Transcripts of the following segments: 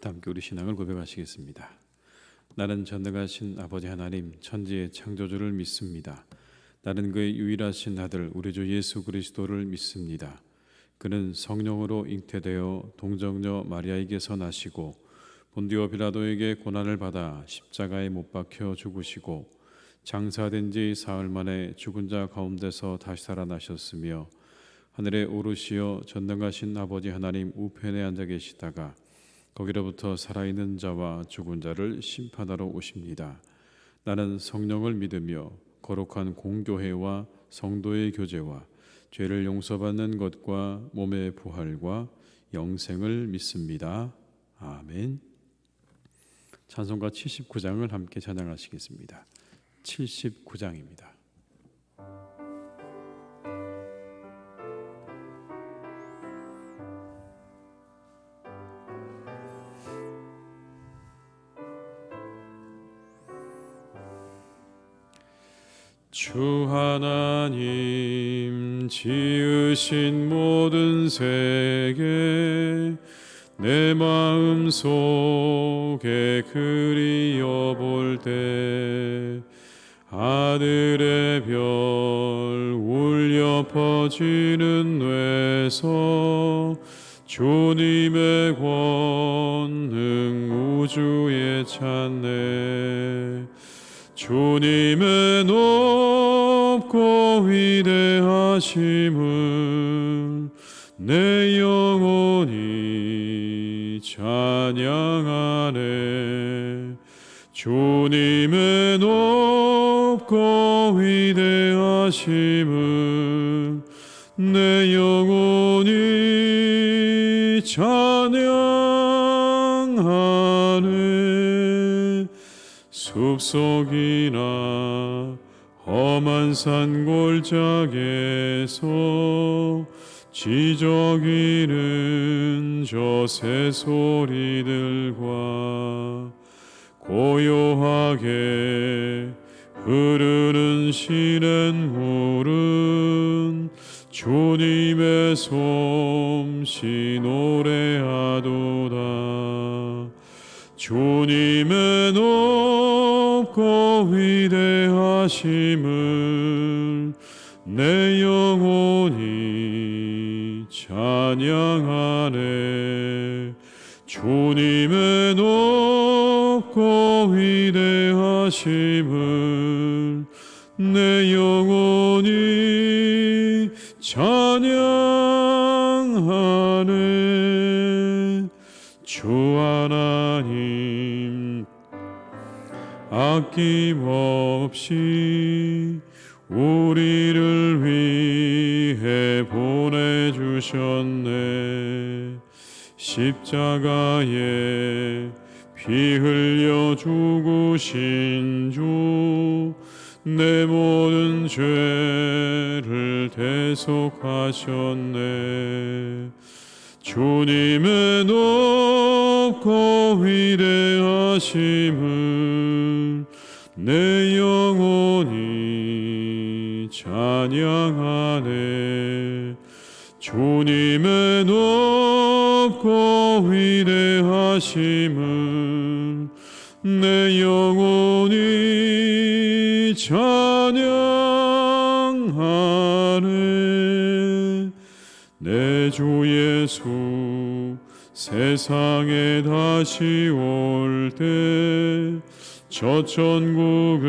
함께 우리 신앙을 고백하시겠습니다. 나는 전능하신 아버지 하나님 천지의 창조주를 믿습니다. 나는 그의 유일하신 아들 우리 주 예수 그리스도를 믿습니다. 그는 성령으로 잉태되어 동정녀 마리아에게서 나시고 본디오 빌라도에게 고난을 받아 십자가에 못 박혀 죽으시고 장사된 지 사흘 만에 죽은 자 가운데서 다시 살아나셨으며 하늘에 오르시어 전능하신 아버지 하나님 우편에 앉아 계시다가 거기로부터 살아있는 자와 죽은 자를 심판하러 오십니다. 나는 성령을 믿으며 거룩한 공교회와 성도의 교제와 죄를 용서받는 것과 몸의 부활과 영생을 믿습니다. 아멘. 찬송가 79장을 함께 찬양하시겠습니다. 79장입니다. 주 하나님 지으신 모든 세계 내 마음 속에 그리어 볼 때 하늘의 별 울려 퍼지는 뇌서 주님의 권능 우주에 찬네. 주님의 높고 위대하심을 내 영혼이 찬양하네. 주님의 높고 위대하심을 내 영혼이 찬양하네. 숲속이나 험한 산골짜기에서 지저귀는 저 새소리들과 고요하게 흐르는 시냇물은 주님의 솜씨 노래하도다. 주님의 높고 위대하심을 내 영혼이 찬양하네. 주님의 높고 위대하심을 내 영혼이 찬양하네. 주 하나님 아낌없이 우리를 위해 보내주셨네. 십자가에 피 흘려 죽으신 주 내 모든 죄를 대속하셨네. 주님의 높고 위대하심을 내 영혼이 찬양하네. 주님의 높고 위대하심을 내 영혼이 찬양하네. 내 주 예수 세상에 다시 올 때 저 천국으로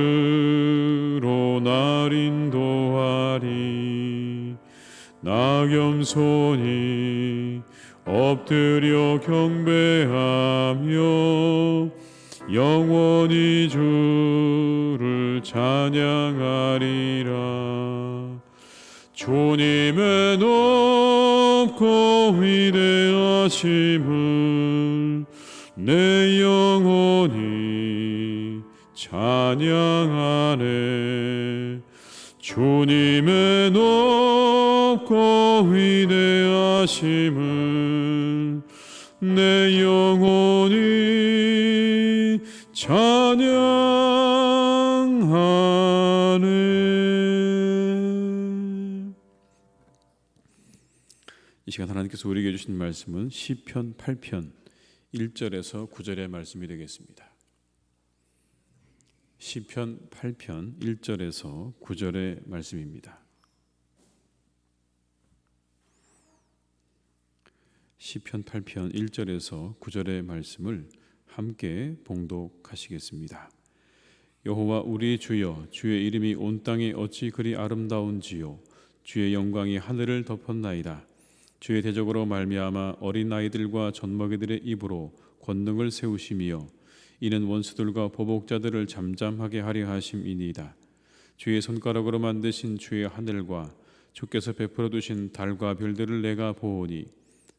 날 인도하리. 나 겸손히 엎드려 경배하며 영원히 주를 찬양하리라. 주님의 높고 위대하심을 내 영혼이 찬양하네. 주님의 높고 위대하심을 내 영혼이 찬양하네. 이 시간 하나님께서 우리에게 주신 말씀은 시편 8편 1절에서 9절의 말씀이 되겠습니다. 시편 8편 1절에서 9절의 말씀입니다. 시편 8편 1절에서 9절의 말씀을 함께 봉독하시겠습니다. 여호와 우리 주여, 주의 이름이 온 땅에 어찌 그리 아름다운지요. 주의 영광이 하늘을 덮었나이다. 주의 대적으로 말미암아 어린 아이들과 젖먹이들의 입으로 권능을 세우시며 이는 원수들과 보복자들을 잠잠하게 하려 하심이니이다. 주의 손가락으로 만드신 주의 하늘과 주께서 베풀어 두신 달과 별들을 내가 보오니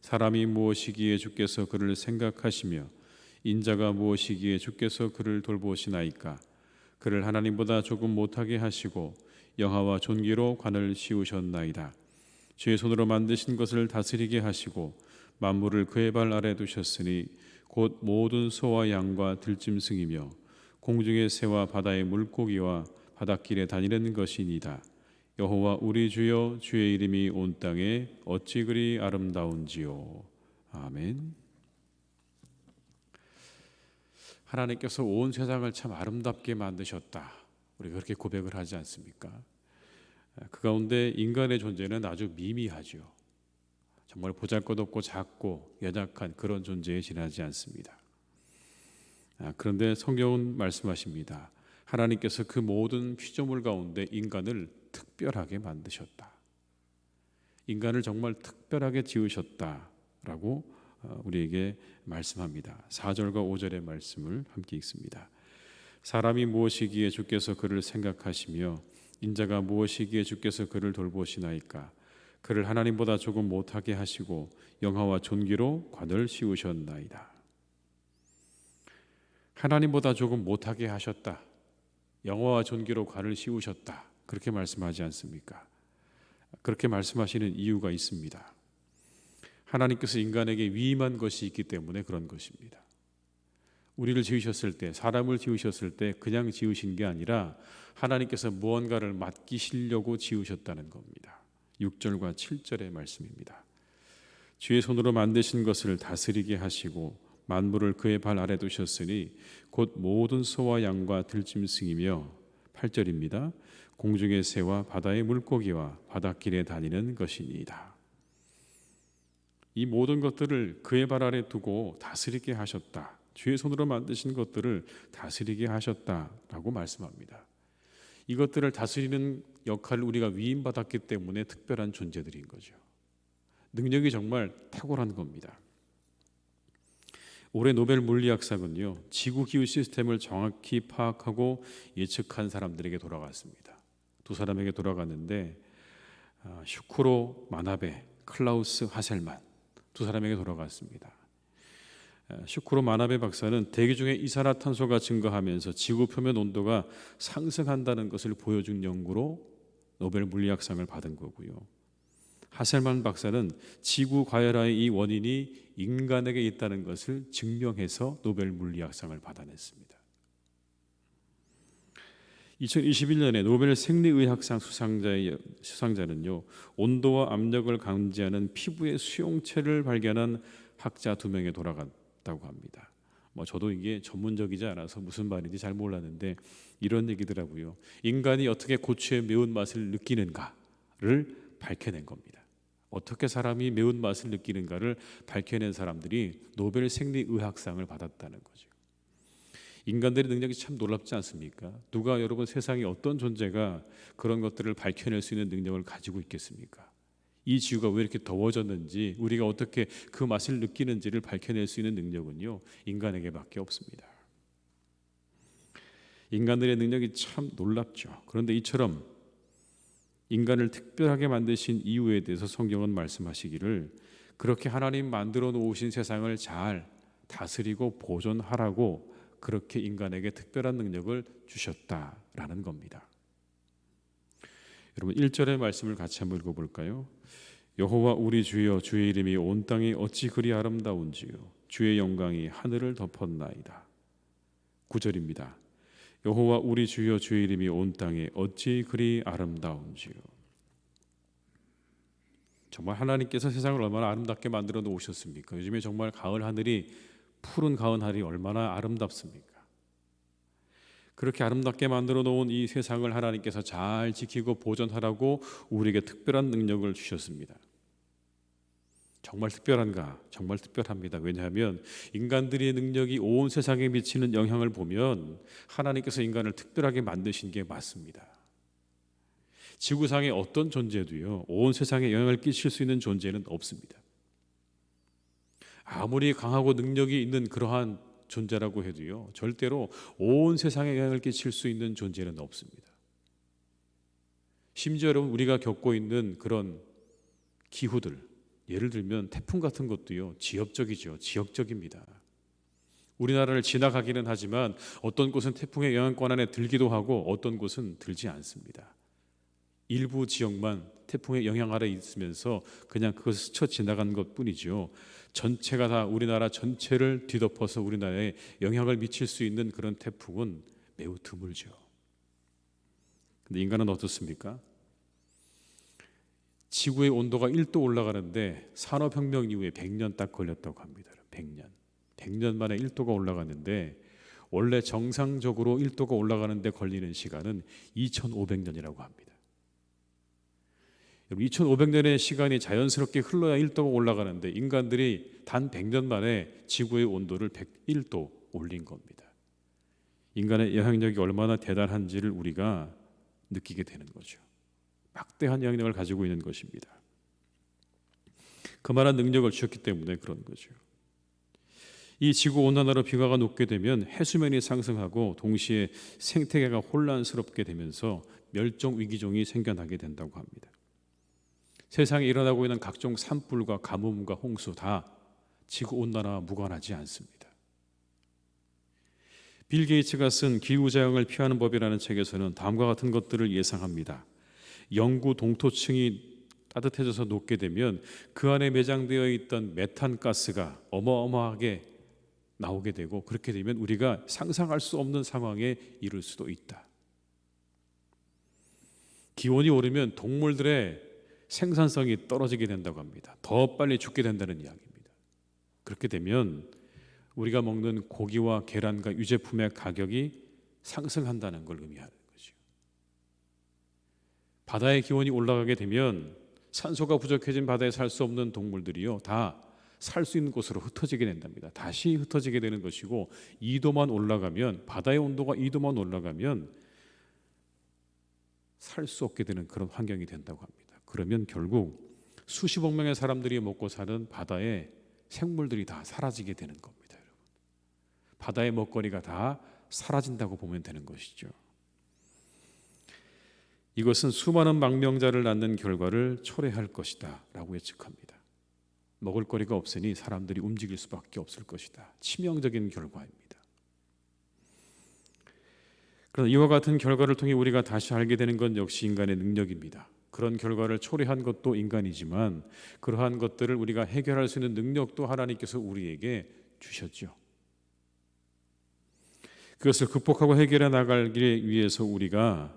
사람이 무엇이기에 주께서 그를 생각하시며 인자가 무엇이기에 주께서 그를 돌보시나이까. 그를 하나님보다 조금 못하게 하시고 영화와 존귀로 관을 씌우셨나이다. 주의 손으로 만드신 것을 다스리게 하시고 만물을 그의 발 아래 두셨으니 곧 모든 소와 양과 들짐승이며 공중의 새와 바다의 물고기와 바닷길에 다니는 것이니이다. 여호와 우리 주여, 주의 이름이 온 땅에 어찌 그리 아름다운지요. 아멘. 하나님께서 온 세상을 참 아름답게 만드셨다. 우리가 그렇게 고백을 하지 않습니까? 그 가운데 인간의 존재는 아주 미미하죠. 정말 보잘것없고 작고 연약한 그런 존재에 지나지 않습니다. 그런데 성경은 말씀하십니다. 하나님께서 그 모든 피조물 가운데 인간을 특별하게 만드셨다. 인간을 정말 특별하게 지으셨다라고 우리에게 말씀합니다. 4절과 5절의 말씀을 함께 읽습니다. 사람이 무엇이기에 주께서 그를 생각하시며 인자가 무엇이기에 주께서 그를 돌보시나이까. 그를 하나님보다 조금 못하게 하시고 영화와 존귀로 관을 씌우셨나이다. 하나님보다 조금 못하게 하셨다. 영화와 존귀로 관을 씌우셨다. 그렇게 말씀하지 않습니까? 그렇게 말씀하시는 이유가 있습니다. 하나님께서 인간에게 위임한 것이 있기 때문에 그런 것입니다. 우리를 지으셨을 때, 사람을 지으셨을 때 그냥 지으신 게 아니라 하나님께서 무언가를 맡기시려고 지으셨다는 겁니다. 6절과 7절의 말씀입니다. 주의 손으로 만드신 것을 다스리게 하시고 만물을 그의 발 아래 두셨으니 곧 모든 소와 양과 들짐승이며 8절입니다. 공중의 새와 바다의 물고기와 바닷길에 다니는 것이니이다. 이 모든 것들을 그의 발 아래 두고 다스리게 하셨다. 주의 손으로 만드신 것들을 다스리게 하셨다라고 말씀합니다. 이것들을 다스리는 역할을 우리가 위임받았기 때문에 특별한 존재들인 거죠. 능력이 정말 탁월한 겁니다. 올해 노벨 물리학상은요, 지구 기후 시스템을 정확히 파악하고 예측한 사람들에게 돌아갔습니다. 두 사람에게 돌아갔는데 슈크로 마나베, 클라우스 하셀만 두 사람에게 돌아갔습니다. 슈크로 마나베 박사는 대기 중에 이산화탄소가 증가하면서 지구 표면 온도가 상승한다는 것을 보여준 연구로 노벨 물리학상을 받은 거고요. 하셀만 박사는 지구 과열화의 이 원인이 인간에게 있다는 것을 증명해서 노벨 물리학상을 받아냈습니다. 2021년에 노벨 생리의학상 수상자는요, 온도와 압력을 감지하는 피부의 수용체를 발견한 학자 2명에 돌아갔다고 합니다. 저도 이게 전문적이지 않아서 무슨 말인지 잘 몰랐는데 이런 얘기더라고요. 인간이 어떻게 고추의 매운맛을 느끼는가를 밝혀낸 겁니다. 어떻게 사람이 매운맛을 느끼는가를 밝혀낸 사람들이 노벨 생리의학상을 받았다는 거죠. 인간들의 능력이 참 놀랍지 않습니까? 누가 여러분 세상에 어떤 존재가 그런 것들을 밝혀낼 수 있는 능력을 가지고 있겠습니까? 이 지구가 왜 이렇게 더워졌는지, 우리가 어떻게 그 맛을 느끼는지를 밝혀낼 수 있는 능력은요, 인간에게밖에 없습니다. 인간들의 능력이 참 놀랍죠. 그런데 이처럼 인간을 특별하게 만드신 이유에 대해서 성경은 말씀하시기를 그렇게 하나님 만들어 놓으신 세상을 잘 다스리고 보존하라고 그렇게 인간에게 특별한 능력을 주셨다라는 겁니다. 여러분 1절의 말씀을 같이 한번 읽어볼까요? 여호와 우리 주여, 주의 이름이 온 땅에 어찌 그리 아름다운지요. 주의 영광이 하늘을 덮었나이다. 9절입니다. 여호와 우리 주여, 주의 이름이 온 땅에 어찌 그리 아름다운지요. 정말 하나님께서 세상을 얼마나 아름답게 만들어 놓으셨습니까? 요즘에 정말 가을 하늘이 푸른 가을 하늘이 얼마나 아름답습니까? 그렇게 아름답게 만들어 놓은 이 세상을 하나님께서 잘 지키고 보존하라고 우리에게 특별한 능력을 주셨습니다. 정말 특별한가? 정말 특별합니다. 왜냐하면 인간들의 능력이 온 세상에 미치는 영향을 보면 하나님께서 인간을 특별하게 만드신 게 맞습니다. 지구상의 어떤 존재도요, 온 세상에 영향을 끼칠 수 있는 존재는 없습니다. 아무리 강하고 능력이 있는 그러한 존재라고 해도요, 절대로 온 세상에 영향을 끼칠 수 있는 존재는 없습니다. 심지어 여러분, 우리가 겪고 있는 그런 기후들, 예를 들면 태풍 같은 것도요, 지역적이죠. 지역적입니다. 우리나라를 지나가기는 하지만 어떤 곳은 태풍의 영향권 안에 들기도 하고 어떤 곳은 들지 않습니다. 일부 지역만 태풍의 영향 아래 있으면서 그냥 그것을 스쳐 지나간 것뿐이죠. 전체가 다 우리나라 전체를 뒤덮어서 우리나라에 영향을 미칠 수 있는 그런 태풍은 매우 드물죠. 근데 인간은 어떻습니까? 지구의 온도가 1도 올라가는데 산업혁명 이후에 100년 딱 걸렸다고 합니다. 100년 만에 1도가 올라갔는데 원래 정상적으로 1도가 올라가는데 걸리는 시간은 2500년이라고 합니다. 2500년의 시간이 자연스럽게 흘러야 1도가 올라가는데 인간들이 단 100년 만에 지구의 온도를 101도 올린 겁니다. 인간의 영향력이 얼마나 대단한지를 우리가 느끼게 되는 거죠. 막대한 영향력을 가지고 있는 것입니다. 그만한 능력을 주셨기 때문에 그런 거죠. 이 지구온난화로 비과가 높게 되면 해수면이 상승하고 동시에 생태계가 혼란스럽게 되면서 멸종위기종이 생겨나게 된다고 합니다. 세상에 일어나고 있는 각종 산불과 가뭄과 홍수 다 지구온난화와 무관하지 않습니다. 빌 게이츠가 쓴 기후자영을 피하는 법이라는 책에서는 다음과 같은 것들을 예상합니다. 영구 동토층이 따뜻해져서 녹게 되면 그 안에 매장되어 있던 메탄 가스가 어마어마하게 나오게 되고 그렇게 되면 우리가 상상할 수 없는 상황에 이를 수도 있다. 기온이 오르면 동물들의 생산성이 떨어지게 된다고 합니다. 더 빨리 죽게 된다는 이야기입니다. 그렇게 되면 우리가 먹는 고기와 계란과 유제품의 가격이 상승한다는 걸 의미하는 거죠. 바다의 기온이 올라가게 되면 산소가 부족해진 바다에 살 수 없는 동물들이요, 다 살 수 있는 곳으로 흩어지게 된답니다. 다시 흩어지게 되는 것이고 2도만 올라가면, 바다의 온도가 2도만 올라가면 살 수 없게 되는 그런 환경이 된다고 합니다. 그러면 결국 수십억 명의 사람들이 먹고 사는 바다의 생물들이 다 사라지게 되는 겁니다. 여러분, 바다의 먹거리가 다 사라진다고 보면 되는 것이죠. 이것은 수많은 망명자를 낳는 결과를 초래할 것이다 라고 예측합니다. 먹을거리가 없으니 사람들이 움직일 수밖에 없을 것이다. 치명적인 결과입니다. 그러나 이와 같은 결과를 통해 우리가 다시 알게 되는 건 역시 인간의 능력입니다. 그런 결과를 초래한 것도 인간이지만 그러한 것들을 우리가 해결할 수 있는 능력도 하나님께서 우리에게 주셨죠. 그것을 극복하고 해결해 나가기 위해서 우리가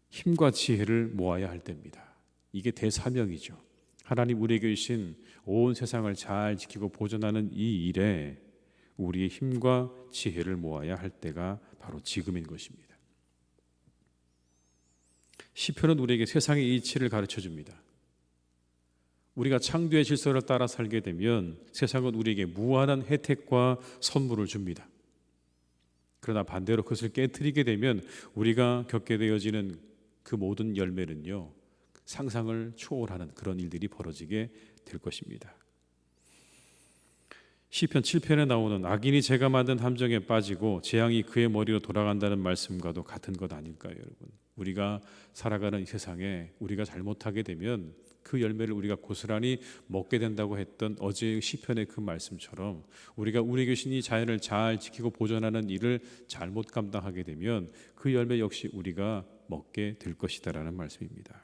힘과 지혜를 모아야 할 때입니다. 이게 대사명이죠. 하나님 우리에게 주신 온 세상을 잘 지키고 보존하는 이 일에 우리의 힘과 지혜를 모아야 할 때가 바로 지금인 것입니다. 시편은 우리에게 세상의 이치를 가르쳐 줍니다. 우리가 창조의 질서를 따라 살게 되면 세상은 우리에게 무한한 혜택과 선물을 줍니다. 그러나 반대로 그것을 깨트리게 되면 우리가 겪게 되어지는 그 모든 열매는요, 상상을 초월하는 그런 일들이 벌어지게 될 것입니다. 시편 7편에 나오는 악인이 제가 만든 함정에 빠지고 재앙이 그의 머리로 돌아간다는 말씀과도 같은 것 아닐까요, 여러분? 우리가 살아가는 이 세상에 우리가 잘못하게 되면 그 열매를 우리가 고스란히 먹게 된다고 했던 어제의 시편의 그 말씀처럼 우리가 우리에게 주신 이 자연을 잘 지키고 보존하는 일을 잘못 감당하게 되면 그 열매 역시 우리가 먹게 될 것이다라는 말씀입니다.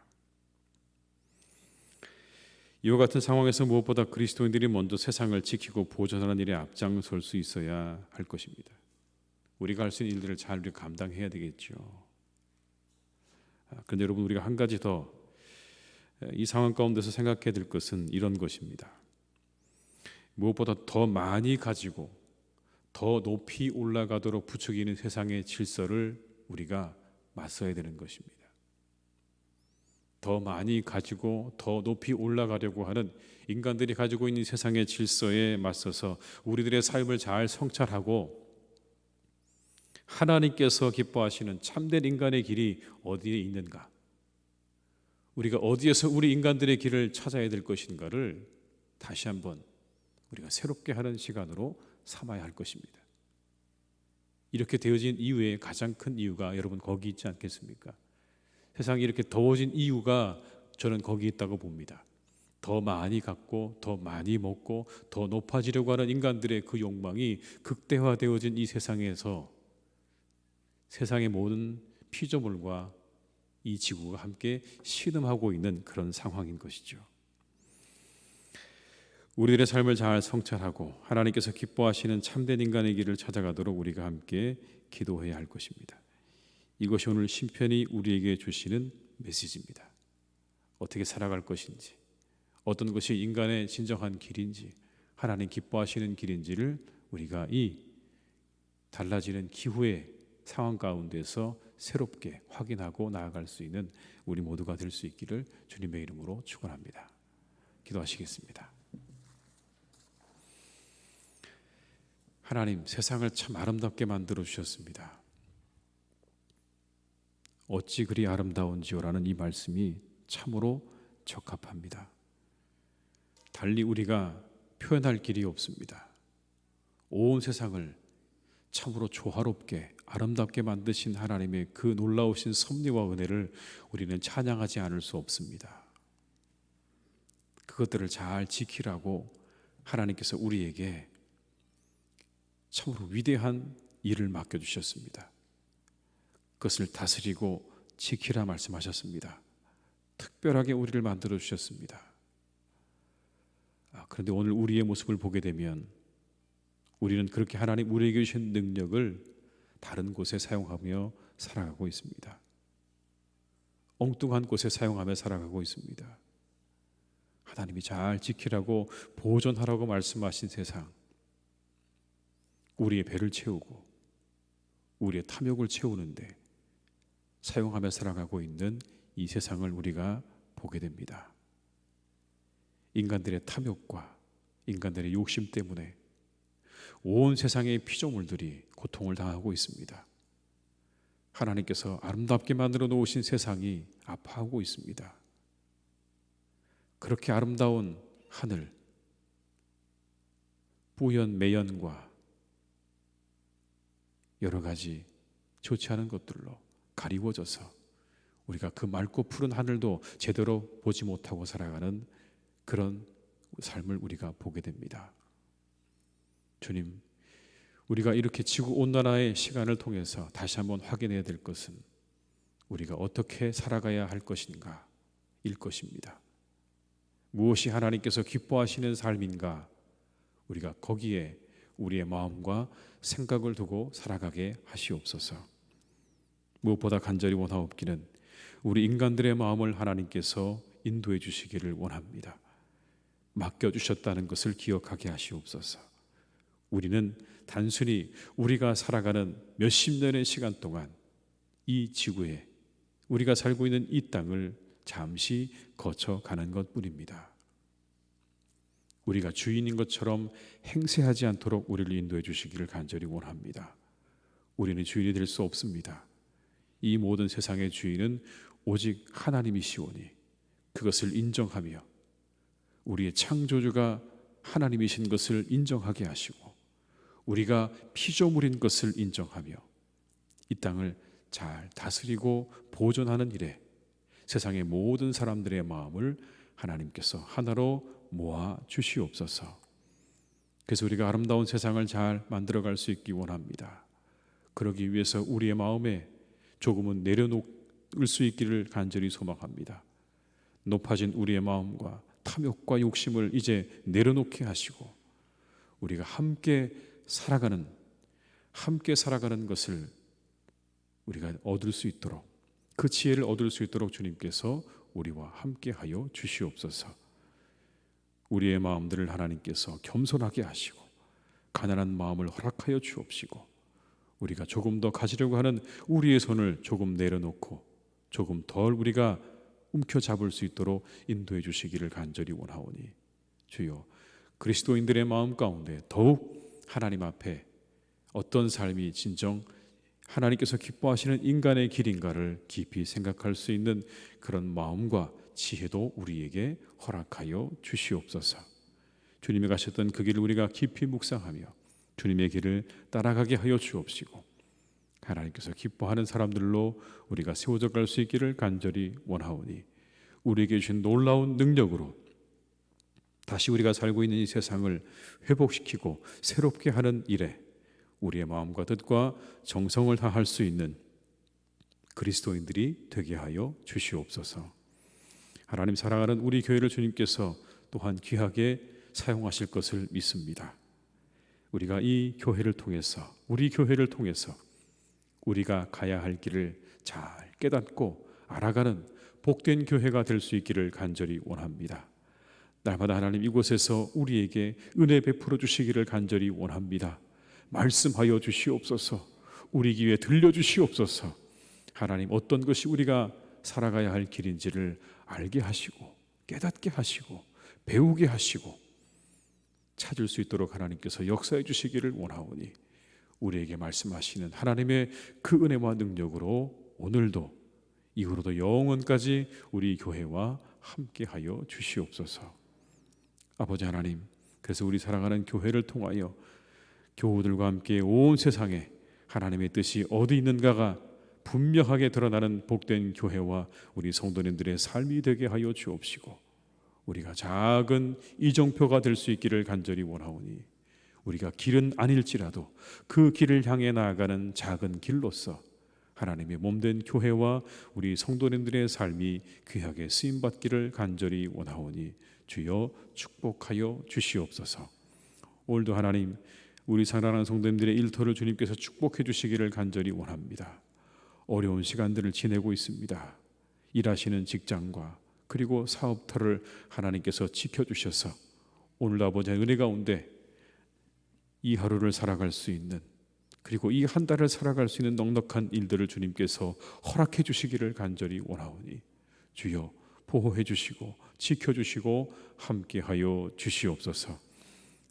이와 같은 상황에서 무엇보다 그리스도인들이 먼저 세상을 지키고 보존하는 일에 앞장설 수 있어야 할 것입니다. 우리가 할 수 있는 일들을 잘 우리가 감당해야 되겠죠. 그런데 여러분, 우리가 한 가지 더 이 상황 가운데서 생각해야 될 것은 이런 것입니다. 무엇보다 더 많이 가지고 더 높이 올라가도록 부추기는 세상의 질서를 우리가 맞서야 되는 것입니다. 더 많이 가지고 더 높이 올라가려고 하는 인간들이 가지고 있는 세상의 질서에 맞서서 우리들의 삶을 잘 성찰하고 하나님께서 기뻐하시는 참된 인간의 길이 어디에 있는가, 우리가 어디에서 우리 인간들의 길을 찾아야 될 것인가를 다시 한번 우리가 새롭게 하는 시간으로 삼아야 할 것입니다. 이렇게 되어진 이유의 가장 큰 이유가 여러분 거기 있지 않겠습니까? 세상이 이렇게 더워진 이유가 저는 거기 있다고 봅니다. 더 많이 갖고 더 많이 먹고 더 높아지려고 하는 인간들의 그 욕망이 극대화되어진 이 세상에서 세상의 모든 피조물과 이 지구가 함께 신음하고 있는 그런 상황인 것이죠. 우리들의 삶을 잘 성찰하고 하나님께서 기뻐하시는 참된 인간의 길을 찾아가도록 우리가 함께 기도해야 할 것입니다. 이것이 오늘 시편이 우리에게 주시는 메시지입니다. 어떻게 살아갈 것인지, 어떤 것이 인간의 진정한 길인지, 하나님 기뻐하시는 길인지를 우리가 이 달라지는 기후의 상황 가운데서 새롭게 확인하고 나아갈 수 있는 우리 모두가 될 수 있기를 주님의 이름으로 축원합니다. 기도하시겠습니다. 하나님, 세상을 참 아름답게 만들어 주셨습니다. 어찌 그리 아름다운지요라는 이 말씀이 참으로 적합합니다. 달리 우리가 표현할 길이 없습니다. 온 세상을 참으로 조화롭게 아름답게 만드신 하나님의 그 놀라우신 섭리와 은혜를 우리는 찬양하지 않을 수 없습니다. 그것들을 잘 지키라고 하나님께서 우리에게 참으로 위대한 일을 맡겨주셨습니다. 그것을 다스리고 지키라 말씀하셨습니다. 특별하게 우리를 만들어 주셨습니다. 그런데 오늘 우리의 모습을 보게 되면 우리는 그렇게 하나님 우리에게 주신 능력을 다른 곳에 사용하며 살아가고 있습니다. 엉뚱한 곳에 사용하며 살아가고 있습니다. 하나님이 잘 지키라고 보존하라고 말씀하신 세상, 우리의 배를 채우고 우리의 탐욕을 채우는데 사용하며 살아가고 있는 이 세상을 우리가 보게 됩니다. 인간들의 탐욕과 인간들의 욕심 때문에 온 세상의 피조물들이 고통을 당하고 있습니다. 하나님께서 아름답게 만들어 놓으신 세상이 아파하고 있습니다. 그렇게 아름다운 하늘, 뿌연 매연과 여러 가지 좋지 않은 것들로 가리워져서 우리가 그 맑고 푸른 하늘도 제대로 보지 못하고 살아가는 그런 삶을 우리가 보게 됩니다. 주님, 우리가 이렇게 지구온난화의 시간을 통해서 다시 한번 확인해야 될 것은 우리가 어떻게 살아가야 할 것인가 일 것입니다. 무엇이 하나님께서 기뻐하시는 삶인가, 우리가 거기에 우리의 마음과 생각을 두고 살아가게 하시옵소서. 무엇보다 간절히 원하옵기는 우리 인간들의 마음을 하나님께서 인도해 주시기를 원합니다. 맡겨주셨다는 것을 기억하게 하시옵소서. 우리는 단순히 우리가 살아가는 몇십 년의 시간 동안 이 지구에 우리가 살고 있는 이 땅을 잠시 거쳐가는 것뿐입니다. 우리가 주인인 것처럼 행세하지 않도록 우리를 인도해 주시기를 간절히 원합니다. 우리는 주인이 될 수 없습니다. 이 모든 세상의 주인은 오직 하나님이시오니 그것을 인정하며 우리의 창조주가 하나님이신 것을 인정하게 하시고 우리가 피조물인 것을 인정하며 이 땅을 잘 다스리고 보존하는 일에 세상의 모든 사람들의 마음을 하나님께서 하나로 모아 주시옵소서. 그래서 우리가 아름다운 세상을 잘 만들어갈 수 있기 원합니다. 그러기 위해서 우리의 마음에 조금은 내려놓을 수 있기를 간절히 소망합니다. 높아진 우리의 마음과 탐욕과 욕심을 이제 내려놓게 하시고 우리가 함께 살아가는 것을 우리가 얻을 수 있도록, 그 지혜를 얻을 수 있도록 주님께서 우리와 함께 하여 주시옵소서. 우리의 마음들을 하나님께서 겸손하게 하시고 가난한 마음을 허락하여 주옵시고 우리가 조금 더 가지려고 하는 우리의 손을 조금 내려놓고 조금 덜 우리가 움켜잡을 수 있도록 인도해 주시기를 간절히 원하오니 주여 그리스도인들의 마음 가운데 더욱 하나님 앞에 어떤 삶이 진정 하나님께서 기뻐하시는 인간의 길인가를 깊이 생각할 수 있는 그런 마음과 지혜도 우리에게 허락하여 주시옵소서. 주님이 가셨던 그 길을 우리가 깊이 묵상하며 주님의 길을 따라가게 하여 주옵시고 하나님께서 기뻐하는 사람들로 우리가 세워져 갈 수 있기를 간절히 원하오니 우리에게 주신 놀라운 능력으로 다시 우리가 살고 있는 이 세상을 회복시키고 새롭게 하는 일에 우리의 마음과 뜻과 정성을 다할 수 있는 그리스도인들이 되게 하여 주시옵소서. 하나님 사랑하는 우리 교회를 주님께서 또한 귀하게 사용하실 것을 믿습니다. 우리가 이 교회를 통해서 우리 교회를 통해서 우리가 가야 할 길을 잘 깨닫고 알아가는 복된 교회가 될 수 있기를 간절히 원합니다. 날마다 하나님 이곳에서 우리에게 은혜 베풀어 주시기를 간절히 원합니다. 말씀하여 주시옵소서. 우리 귀에 들려주시옵소서. 하나님 어떤 것이 우리가 살아가야 할 길인지를 알게 하시고 깨닫게 하시고 배우게 하시고 찾을 수 있도록 하나님께서 역사해 주시기를 원하오니 우리에게 말씀하시는 하나님의 그 은혜와 능력으로 오늘도 이후로도 영원까지 우리 교회와 함께하여 주시옵소서. 아버지 하나님, 그래서 우리 사랑하는 교회를 통하여 교우들과 함께 온 세상에 하나님의 뜻이 어디 있는가가 분명하게 드러나는 복된 교회와 우리 성도님들의 삶이 되게 하여 주옵시고 우리가 작은 이정표가 될 수 있기를 간절히 원하오니 우리가 길은 아닐지라도 그 길을 향해 나아가는 작은 길로서 하나님의 몸된 교회와 우리 성도님들의 삶이 귀하게 쓰임받기를 간절히 원하오니 주여 축복하여 주시옵소서. 오늘도 하나님 우리 사랑하는 성도님들의 일터를 주님께서 축복해 주시기를 간절히 원합니다. 어려운 시간들을 지내고 있습니다. 일하시는 직장과 그리고 사업터를 하나님께서 지켜주셔서 오늘도 아버지의 은혜 가운데 이 하루를 살아갈 수 있는 그리고 이 한 달을 살아갈 수 있는 넉넉한 일들을 주님께서 허락해 주시기를 간절히 원하오니 주여 보호해 주시고 지켜주시고 함께하여 주시옵소서.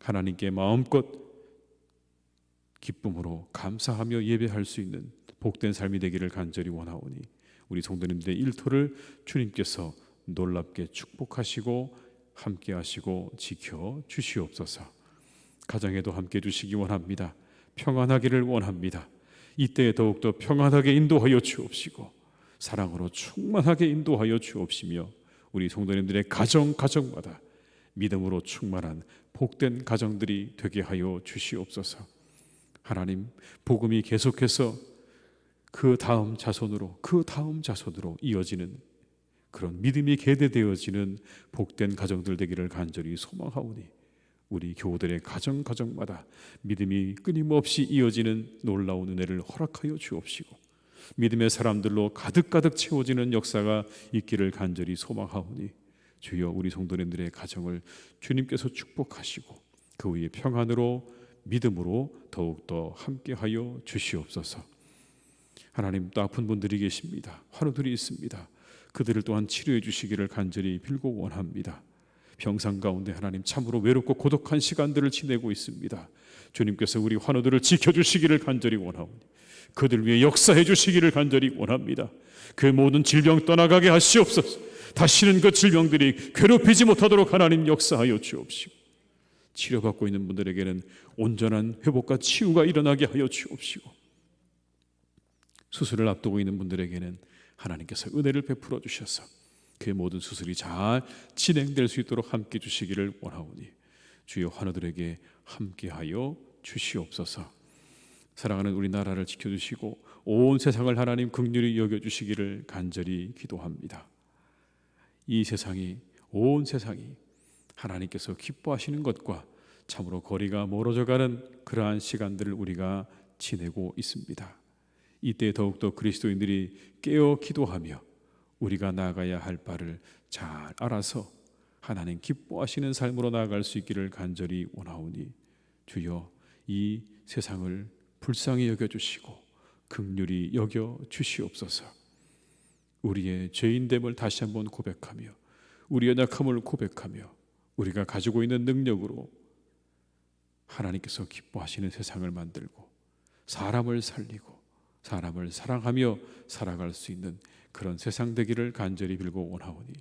하나님께 마음껏 기쁨으로 감사하며 예배할 수 있는 복된 삶이 되기를 간절히 원하오니 우리 성도님들의 일터를 주님께서 놀랍게 축복하시고 함께하시고 지켜 주시옵소서. 가정에도 함께 주시기 원합니다. 평안하기를 원합니다. 이때에 더욱더 평안하게 인도하여 주옵시고 사랑으로 충만하게 인도하여 주옵시며 우리 성도님들의 가정마다 믿음으로 충만한 복된 가정들이 되게 하여 주시옵소서. 하나님 복음이 계속해서 그 다음 자손으로 이어지는 그런 믿음이 계대되어지는 복된 가정들 되기를 간절히 소망하오니 우리 교우들의 가정마다 믿음이 끊임없이 이어지는 놀라운 은혜를 허락하여 주옵시고 믿음의 사람들로 가득가득 채워지는 역사가 있기를 간절히 소망하오니 주여 우리 성도님들의 가정을 주님께서 축복하시고 그 위에 평안으로 믿음으로 더욱더 함께하여 주시옵소서. 하나님 또 아픈 분들이 계십니다. 환우들이 있습니다. 그들을 또한 치료해 주시기를 간절히 빌고 원합니다. 병상 가운데 하나님 참으로 외롭고 고독한 시간들을 지내고 있습니다. 주님께서 우리 환우들을 지켜주시기를 간절히 원하오니 그들 위해 역사해 주시기를 간절히 원합니다. 그 모든 질병 떠나가게 하시옵소서. 다시는 그 질병들이 괴롭히지 못하도록 하나님 역사하여 주옵시고 치료받고 있는 분들에게는 온전한 회복과 치유가 일어나게 하여 주옵시고 수술을 앞두고 있는 분들에게는 하나님께서 은혜를 베풀어 주셔서 그 모든 수술이 잘 진행될 수 있도록 함께 주시기를 원하오니 주여 환우들에게 함께하여 주시옵소서. 사랑하는 우리나라를 지켜주시고 온 세상을 하나님 긍휼히 여겨주시기를 간절히 기도합니다. 이 세상이 온 세상이 하나님께서 기뻐하시는 것과 참으로 거리가 멀어져가는 그러한 시간들을 우리가 지내고 있습니다. 이때 더욱더 그리스도인들이 깨어 기도하며 우리가 나아가야 할 바를 잘 알아서 하나님 기뻐하시는 삶으로 나아갈 수 있기를 간절히 원하오니 주여 이 세상을 불쌍히 여겨주시고 긍휼히 여겨주시옵소서. 우리의 죄인됨을 다시 한번 고백하며 우리의 연약함을 고백하며 우리가 가지고 있는 능력으로 하나님께서 기뻐하시는 세상을 만들고 사람을 살리고 사람을 사랑하며 살아갈 수 있는 그런 세상 되기를 간절히 빌고 원하오니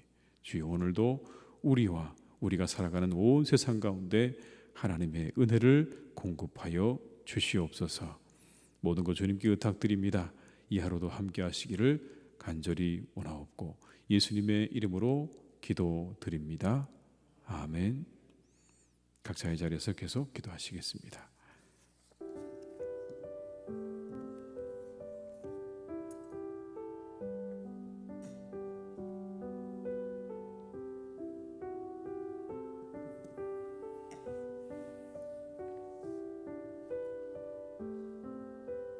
주여 오늘도 우리와 우리가 살아가는 온 세상 가운데 하나님의 은혜를 공급하여 주시옵소서. 모든 것 주님께 의탁드립니다. 이 하루도 함께 하시기를 간절히 원하옵고 예수님의 이름으로 기도드립니다. 아멘. 각자의 자리에서 계속 기도하시겠습니다.